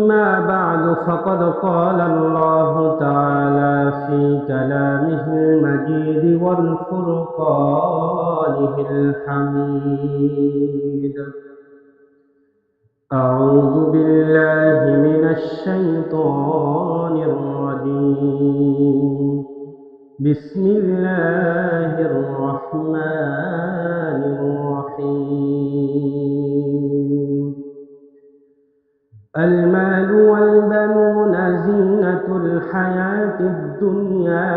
أما بعد فقد قال الله تعالى في كلامه المجيد والفرقانه الحميد. أعوذ بالله من الشيطان الرجيم. بسم الله الرحمن الرحيم. المال والبنون زينة الحياة الدنيا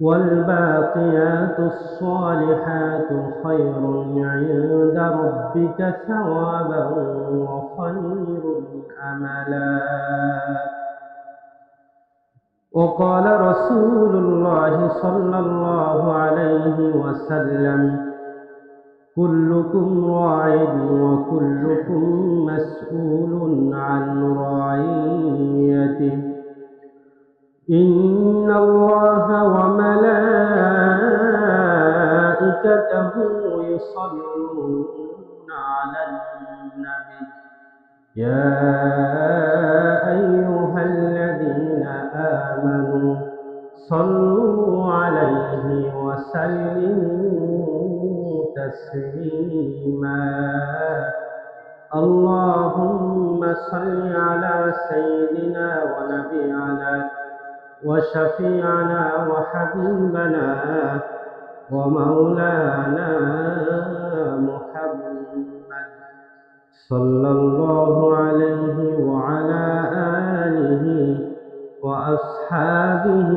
والباقيات الصالحات خير عند ربك ثوابا وخير أملا. وقال رسول الله صلى الله عليه وسلم: كلكم راع وكلكم مسؤول عن رعيته. إن الله وملائكته يصلون على النبي يا أيها الذين آمنوا صلوا عليه وسلموا تسليما. اللهم صل على سيدنا ونبينا وشفيعنا وحبيبنا ومولانا محمد صلى الله عليه وعلى آله وأصحابه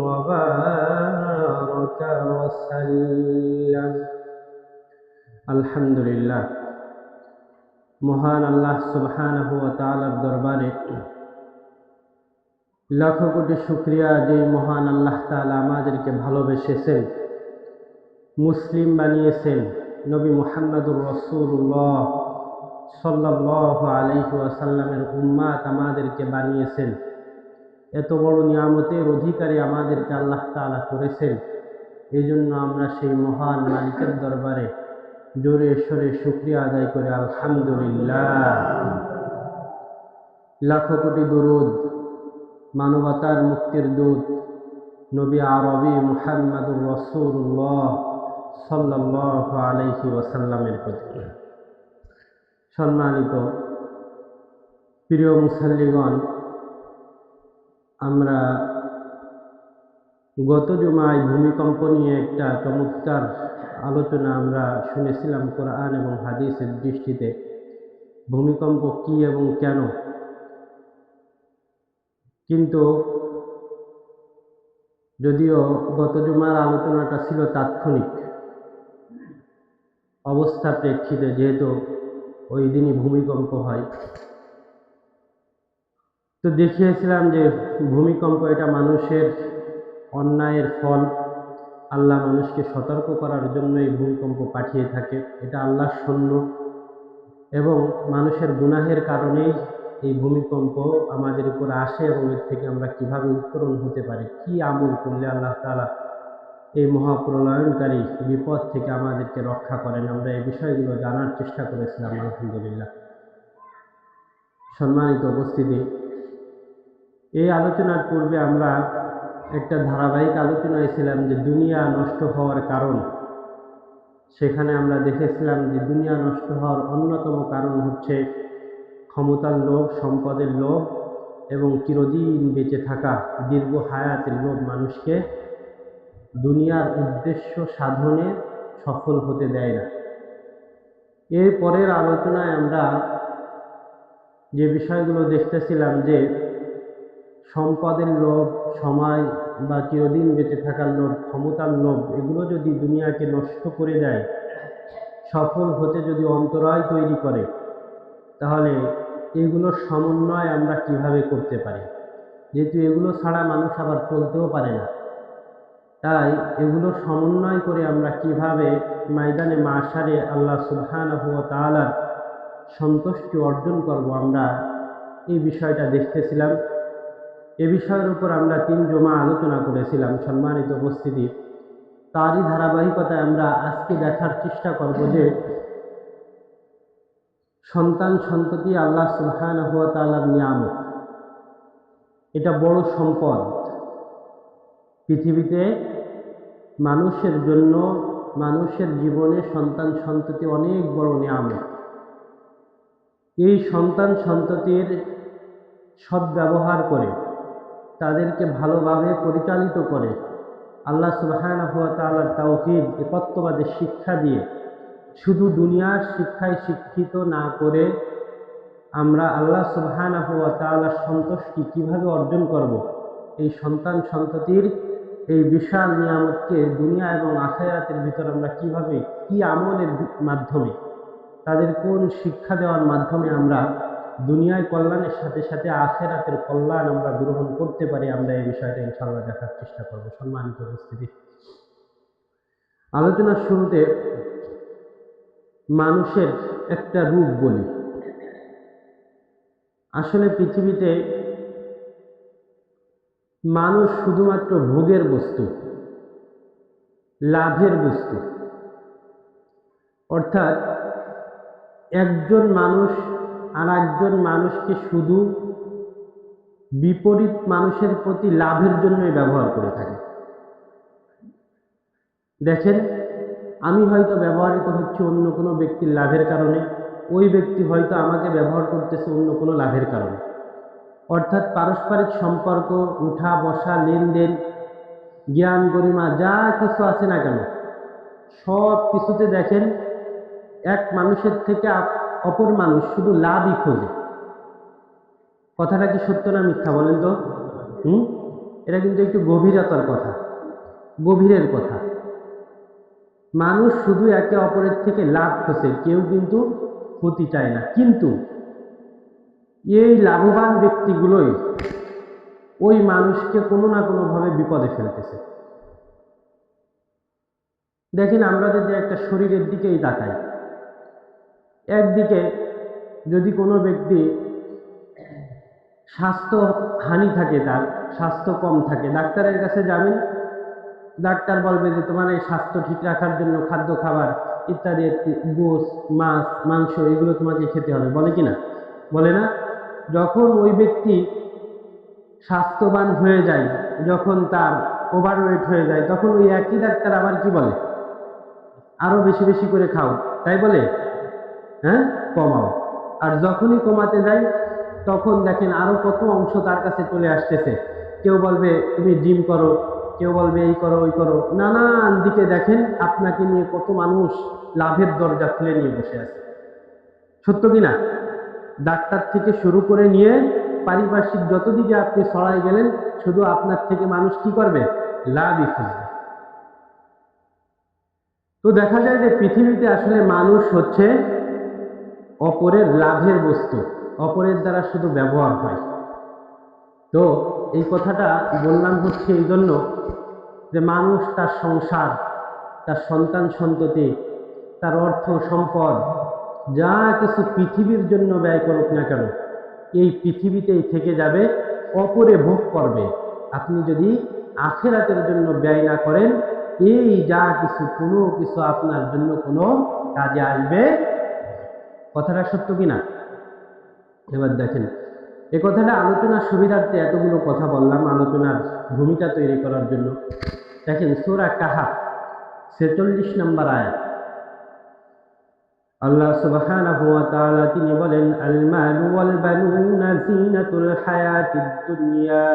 وبارك وسلم. আলহামদুলিল্লাহ, মহান আল্লাহ সুবহানাহু ওয়া তাআলার দরবারে লাখো কোটি শুকরিয়া যে মহান আল্লাহ তাআলা আমাদেরকে ভালোবেসেছেন, মুসলিম বানিয়েছেন, নবী মুহাম্মদুর রাসূলুল্লাহ সাল্লাল্লাহু আলাইহি ওয়াসাল্লামের উম্মাত আমাদেরকে বানিয়েছেন। এত বড় নিয়ামতের অধিকারী আমাদেরকে আল্লাহ তাআলা করেছেন। এই জন্য আমরা সেই মহান মালিকের দরবারে জোরে সোরে শুকরিয়া আদায় করে আলহামদুলিল্লাহ। লাখো কোটি দরুদ মানবতার মুক্তির দূত নবী আরবি মুহাম্মদুর রাসূলুল্লাহ সাল্লাল্লাহু আলাইহি ওয়াসাল্লামের প্রতি। সম্মানিত প্রিয় মুসল্লিগণ, আমরা গত জুমায় ভূমিকম্প নিয়ে একটা চমৎকার আলোচনা আমরা শুনেছিলাম কোরআন এবং হাদিসের দৃষ্টিতে। ভূমিকম্প কি এবং কেন, কিন্তু যদিও গত জুমার আলোচনাটা ছিল তাৎক্ষণিক অবস্থা প্রেক্ষিতে, যেহেতু ওই দিনই ভূমিকম্প হয়, তো দেখিয়েছিলাম যে ভূমিকম্প এটা মানুষের অন্যায়ের ফল। আল্লাহ মানুষকে সতর্ক করার জন্য এই ভূমিকম্প পাঠিয়ে থাকে। এটা আল্লাহর সৈন্য এবং মানুষের গুনাহের কারণেই এই ভূমিকম্প আমাদের উপর আসে এবং এর থেকে আমরা কিভাবে উত্তরণ হতে পারি, কি আমল করলে আল্লাহ তাআলা এই মহাপ্রলয়নকারী বিপদ থেকে আমাদেরকে রক্ষা করেন, আমরা এই বিষয়গুলো জানার চেষ্টা করেছিলাম আলহামদুলিল্লাহ। সম্মানিত উপস্থিতি, এই আলোচনার পূর্বে আমরা একটা ধারাবাহিক আলোচনায় ছিলাম যে দুনিয়া নষ্ট হওয়ার কারণ। সেখানে আমরা দেখেছিলাম যে দুনিয়া নষ্ট হওয়ার অন্যতম কারণ হচ্ছে ক্ষমতার লোভ, সম্পদের লোভ এবং চিরদিন বেঁচে থাকা, দীর্ঘ হায়াতের লোভ মানুষকে দুনিয়ার উদ্দেশ্য সাধনে সফল হতে দেয় না। এর পরের আলোচনায় আমরা যে বিষয়গুলো দেখতেছিলাম যে সম্পদের লোভ, সময় বা চিরদিন বেঁচে থাকার লোভ, ক্ষমতার লোভ, এগুলো যদি দুনিয়াকে নষ্ট করে দেয়, সফল হতে যদি অন্তরায় তৈরি করে, তাহলে এগুলোর সমন্বয় আমরা কিভাবে করতে পারি, যেহেতু এগুলো ছাড়া মানুষ আবার চলতেও পারে না। তাই এগুলো সমন্বয় করে আমরা কিভাবে ময়দানে মাশারে আল্লাহ সুবহানাহু ওয়া তাআলার সন্তুষ্টি অর্জন করব, আমরা এই বিষয়টা দেখতেছিলাম। এ বিষয়ের উপর আমরা 3 জমা আলোচনা করেছিলাম। সম্মানিত উপস্থিতি, তারই ধারাবাহিকতায় আমরা আজকে দেখার চেষ্টা করব যে সন্তান সন্ততি আল্লাহ সুবহানাহু ওয়া তাআলার নিয়ামত, এটা বড় সম্পদ। পৃথিবীতে মানুষের জন্য, মানুষের জীবনে সন্তান সন্ততি অনেক বড় নিয়ামত। এই সন্তান সন্ততির সদ্ব্যবহার করে, তাদেরকে ভালোভাবে পরিচালিত করে, আল্লাহ সুবহানাহু ওয়া তাআলার তাওহীদ একত্ববাদের শিক্ষা দিয়ে, শুধু দুনিয়ার শিক্ষায় শিক্ষিত না করে আমরা আল্লাহ সুবহানাহু ওয়া তাআলার সন্তুষ্টি কিভাবে অর্জন করব, এই সন্তান সন্ততির এই বিশাল নিয়ামতকে দুনিয়া এবং আখিরাতের ভিতর আমরা কিভাবে, কি আমলের মাধ্যমে, তাদের কোন শিক্ষা দেওয়ার মাধ্যমে আমরা দুনিয়ায় কল্যাণের সাথে সাথে আখিরাতের কল্যাণ আমরা গ্রহণ করতে পারি, আমরা এই বিষয়টা ইনশাআল্লাহ দেখার চেষ্টা করব। সম্মানিত উপস্থিতি, আলোচনার শুরুতে মানুষের একটা রূপ বলি। আসলে পৃথিবীতে মানুষ শুধুমাত্র ভোগের বস্তু, লাভের বস্তু। অর্থাৎ একজন মানুষ আর একজন মানুষকে শুধু বিপরীত মানুষের প্রতি লাভের জন্যই ব্যবহার করে থাকে। দেখেন, আমি হয়তো ব্যবহৃত হচ্ছে অন্য কোনো ব্যক্তির লাভের কারণে, ওই ব্যক্তি হয়তো আমাকে ব্যবহার করতেছে অন্য কোনো লাভের কারণে। অর্থাৎ পারস্পরিক সম্পর্ক, উঠা বসা, লেনদেন, জ্ঞান গরিমা যা কিছু আছে না কেন, সব কিছুতে দেখেন এক মানুষের থেকে অপর মানুষ শুধু লাভই খোঁজে। কথাটা কি সত্য না মিথ্যা বলেন তো? এটা কিন্তু একটু গভীরতার কথা, গভীরের কথা। মানুষ শুধু একে অপরের থেকে লাভ খোঁজে, কেউ কিন্তু ক্ষতি চায় না। কিন্তু এই লাভবান ব্যক্তিগুলোই ওই মানুষকে কোনো না কোনোভাবে বিপদে ফেলতেছে। দেখেন, আমরা যদি একটা শরীরের দিকেই তাকাই, একদিকে যদি কোনো ব্যক্তি স্বাস্থ্য হানি থাকে, তার স্বাস্থ্য কম থাকে, ডাক্তারের কাছে যাবেন, ডাক্তার বলবে যে তোমার এই স্বাস্থ্য ঠিক রাখার জন্য খাদ্য খাবার ইত্যাদি, গোশ, মাছ, মাংস এগুলো তোমাকে খেতে হবে, বলে কি না? বলে না? যখন ওই ব্যক্তি স্বাস্থ্যবান হয়ে যায়, যখন তার ওভারওয়েট হয়ে যায়, তখন ওই একই ডাক্তার আবার কি বলে? আরো বেশি বেশি করে খাও, তাই বলে? হ্যাঁ, কমাও। আর যখনই কমাতে যায়, তখন দেখেন আরো কত অংশ তার কাছে চলে আসতেছে। কেউ বলবে তুমি জিম করো, কেউ বলবে এই করো ওই করো, নানান দিকে দেখেন আপনাকে নিয়ে কত মানুষ লাভের দরজা খুলে নিয়ে বসে আছে। সত্য কিনা? ডাক্তার থেকে শুরু করে নিয়ে পারিপার্শ্বিক যত দিকে আপনি ছড়াই গেলেন, শুধু আপনার থেকে মানুষ কি করবে? লাভই খুঁজবে। তো দেখা যায় যে পৃথিবীতে আসলে মানুষ হচ্ছে অপরের লাভের বস্তু, অপরের দ্বারা শুধু ব্যবহার হয়। তো এই কথাটা বললাম হচ্ছে এই জন্য যে মানুষ তার সংসার, তার সন্তান সন্ততি, তার অর্থ সম্পদ যা কিছু পৃথিবীর জন্য ব্যয় করুক না কেন, এই পৃথিবীতেই থেকে যাবে, অপরে ভোগ করবে। আপনি যদি আখিরাতের জন্য ব্যয় না করেন, এই যা কিছু কোনো কিছু আপনার জন্য কোনো কাজে আসবে। কথাটা সত্য কিনা? এবার দেখেন, এই কথাটা আলোচনার সুবিধার্থে এতগুলো কথা বললাম আলোচনার ভূমিকা তৈরি করার জন্য। দেখেন সূরা কাহাফ ৪৬ নম্বর আয়াত, আল্লাহ সুবহানাহু ওয়া তাআলা তিনি বলেন, আল মালু ওয়াল বানুনা যিনাতুল হায়াতিদ দুনিয়া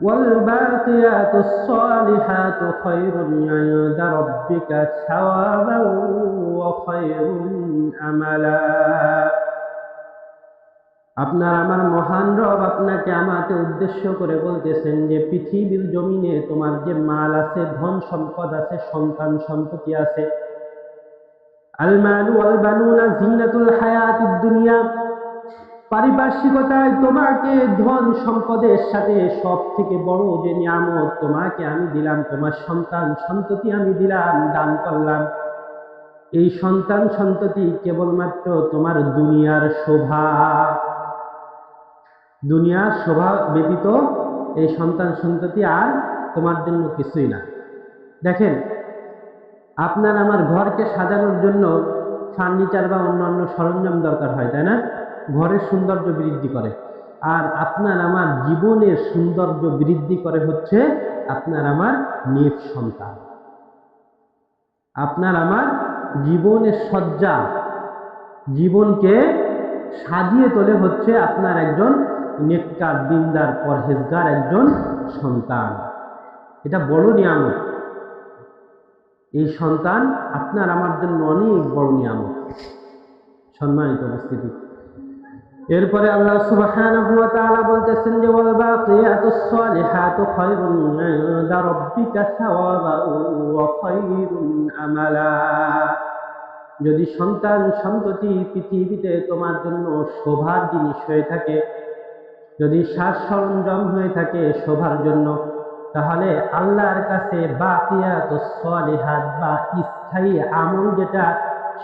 ওয়াল বাকিয়াতুস সালিহাতু খায়রুন ইনদা রাব্বিকা সাওয়াবান ওয়া খায়রুন আমালা। আপনার আমার মহান রব আপনাকে আমাকে উদ্দেশ্য করে বলতেছেন যে পৃথিবীর জমিনে তোমার যে মাল আছে, ধন সম্পদ আছে, সন্তান সন্ততি আছে, আল মালু ওয়াল বানুনা যিনাতুল হায়াতিদ দুনিয়া, পারিপার্শ্বিকতায় তোমাকে ধন সম্পদের সাথে সব থেকে বড় যে নিয়ামত তোমাকে আমি দিলাম, তোমার সন্তান সন্ততি আমি দিলাম, দান করলাম। এই সন্তান সন্ততি কেবলমাত্র তোমার দুনিয়ার শোভা, দুনিয়ার শোভা ব্যতীত এই সন্তান সন্ততি আর তোমার জন্য কিছুই না। দেখেন, আপনার আমার ঘরকে সাজানোর জন্য ফার্নিচার বা অন্যান্য সরঞ্জাম দরকার হয়, তাই না? ঘরের সৌন্দর্য বৃদ্ধি করে। আর আপনার আমার জীবনের সৌন্দর্য বৃদ্ধি করে হচ্ছে আপনার আমার নিজ সন্তান। আপনার আমার জীবনের সজ্জা, জীবনকে সাজিয়ে তোলে হচ্ছে আপনার একজন নেককার, দিনদার, পরহেজগার একজন সন্তান। এটা বড় নিয়ামত। এই সন্তান আপনার আমার জন্য অনেক বড় নিয়ামত। সম্মানিত উপস্থিতি, এরপরে আল্লাহ সুবহানাহু ওয়া তাআলা বলতেছেন যে ওয়াল বাকিয়াতুস সালিহাতু খায়রুন ইনদা রাব্বিকা সাওয়াবান ওয়া খায়রুন আমালা। যদি সন্তান সন্ততি পৃথিবীতে তোমার জন্য শোভার জিনিস হয়ে থাকে, যদি সাজ সরঞ্জাম হয়ে থাকে শোভার জন্য, তাহলে আল্লাহর কাছে বাকিয়াতুস সালিহাত বা স্থায়ী আমল যেটা,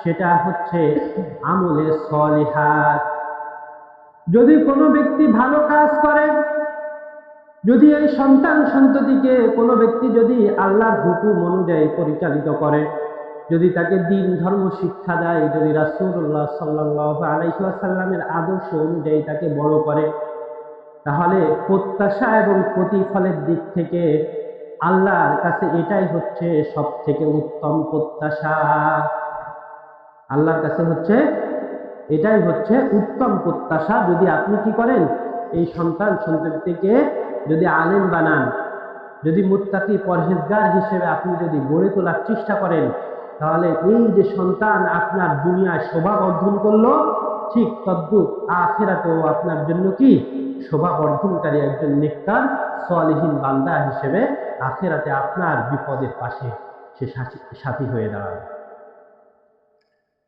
সেটা হচ্ছে আমলে সলিহাত। যদি কোনো ব্যক্তি ভালো কাজ করে, যদি এই সন্তান সন্ততিকে কোনো ব্যক্তি যদি আল্লাহর হুকুম অনুযায়ী পরিচালিত করে, যদি তাকে দ্বীন ধর্ম শিক্ষা দেয়, যদি রাসূলুল্লাহ সাল্লাল্লাহু আলাইহি ওয়াসাল্লামের আদর্শ অনুযায়ী তাকে বড় করে, তাহলে প্রত্যাশা এবং প্রতিফলের দিক থেকে আল্লাহর কাছে এটাই হচ্ছে সব থেকে উত্তম প্রত্যাশা। আল্লাহর কাছে হচ্ছে এটাই হচ্ছে উত্তম প্রত্যাশা। যদি আপনি কি করেন, এই সন্তান সন্ততিকে যদি আলেম বানান, যদি মুত্তাকি পরহেজগার হিসেবে আপনি যদি গড়ে তোলার চেষ্টা করেন, তাহলে এই যে সন্তান আপনার দুনিয়ায় শোভা বর্ধন করলো, ঠিক তদ্রূপ আখিরাতেও আপনার জন্য কি শোভা বর্ধনকারী একজন নেককার সালেহীন বান্দা হিসেবে আখিরাতে আপনার বিপদের পাশে সে সাথী হয়ে দাঁড়াবে।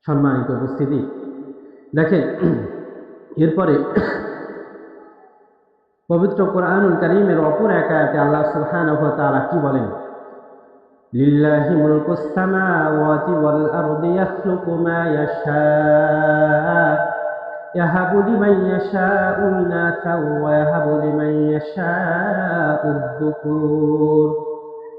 সম্মানিত উপস্থিতি, দেখেন, এরপরে পবিত্র কোরআনুল কারীমের অপর এক আয়াতে আল্লাহ সুবহানাহু ওয়া তাআলা কি বলেন? লিল্লাহি মুলকুস সামাওয়াতি ওয়াল আরদি ইয়াখলুকু মা ইয়াশা ইয়াহাবু লিমান ইয়াশাউ ইনাসা ওয়া ইয়াহাবু লিমান ইয়াশাউ আয-যুকুর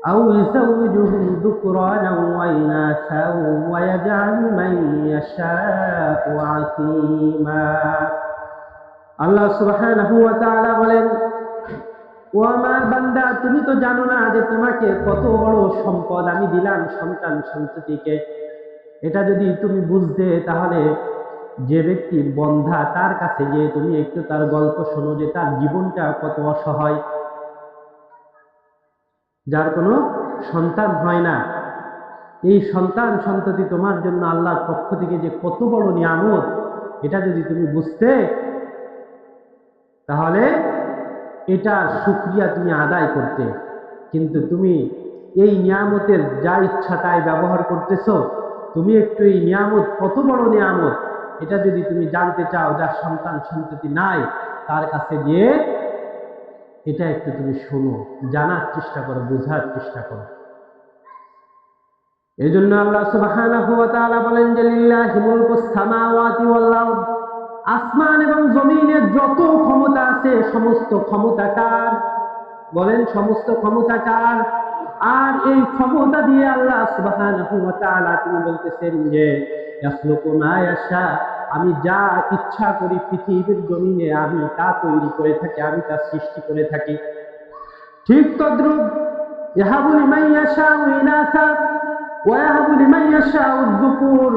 আও ইউযাওwijuhum যুকরানাও ওয়া ইনাসা ওয়া ইয়াজআলু মান ইয়াশাউ আকীমা। আল্লাহ সুবহানাহু ওয়া তাআলা বলেন, ও আমার বান্দা, তুমি তো জানো না যে তোমাকে কত বড় সম্পদ আমি দিলাম সন্তান সন্ততিকে। এটা যদি তুমি বুঝতে, তাহলে যে ব্যক্তি বন্ধা তার কাছে গিয়ে তুমি একটু তার গল্প শোনো যে তার জীবনটা কত অসহায়, যার কোনো সন্তান হয় না। এই সন্তান সন্ততি তোমার জন্য আল্লাহর পক্ষ থেকে যে কত বড় নিয়ামত, এটা যদি তুমি বুঝতে, তাহলে এটার শুকরিয়া তুমি আদায় করতে। কিন্তু তুমি এই নিয়ামতের যা ইচ্ছা তাই ব্যবহার করতেছো। তুমি একটু এই নিয়ামত কত বড় নিয়ামত, এটা যদি তুমি জানতে চাও, যার সন্তান সন্ততি নাই, তার কাছে গিয়ে এটা একটু তুমি শোনো, জানার চেষ্টা করো, বোঝার চেষ্টা করো। এই জন্য আল্লাহ সুবহানাহু ওয়া তাআলা বলেন যে লিল্লাহি মুলকুস সামাওয়াতি ওয়াল আরদ, আসমান এবং জমিনের যত ক্ষমতা আছে সমস্ত ক্ষমতা কার? বলেন, সমস্ত ক্ষমতা কার? আর এই ক্ষমতা দিয়ে আল্লাহ সুবহানাহু ওয়া তাআলা তিনি বলতেছেন যে ইয়াখলুকু মা ইয়াশা, আমি যা ইচ্ছা করি পৃথিবীর জমিনে আমি তা তৈরি করে থাকি, আমি তা সৃষ্টি করে থাকি। ঠিক তদ্রূপ ইয়াহাবু লিমান ইয়াশাউ ইনাসা ওয়া ইয়াহাবু লিমান ইয়াশাউ আয-যুকুর,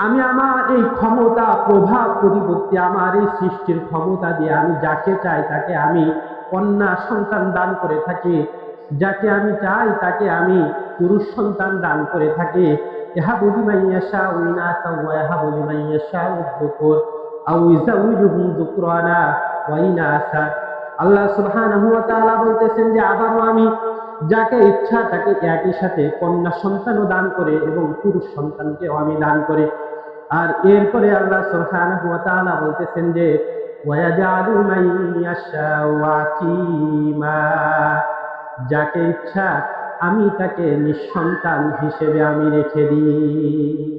আমি আমার এই ক্ষমতা প্রভাব প্রতিপত্তি, আমার এই সৃষ্টির ক্ষমতা দিয়ে আমি যাকে চাই তাকে আমি কন্যা সন্তান দান করে থাকি, যাকে আমি চাই তাকে আমি পুরুষ সন্তান দান করে থাকি। ইয়াহাবু লিমান ইয়াশাউ ইনাসা ওয়া ইয়াহাবু লিমান ইয়াশাউ আয-যুকুর আও ইউযাওwijuhum যুকরানা ওয়া ইনাসা। আল্লাহ সুবহানাহু ওয়া তাআলা বলতেছেন যে আবারও আমি যাকে ইচ্ছা তাকে একই সাথে কন্যা সন্তানও দান করে এবং পুরুষ সন্তানকেও আমি দান করি। আর এরপরে আল্লাহ সুবহানাহু ওয়া তাআলা বলতেছেন যে ওয়ায়াজআলু মান ইয়াশাউ আকীমা, যাকে ইচ্ছা আমি তাকে নিঃসন্তান হিসেবে আমি রেখে দিই।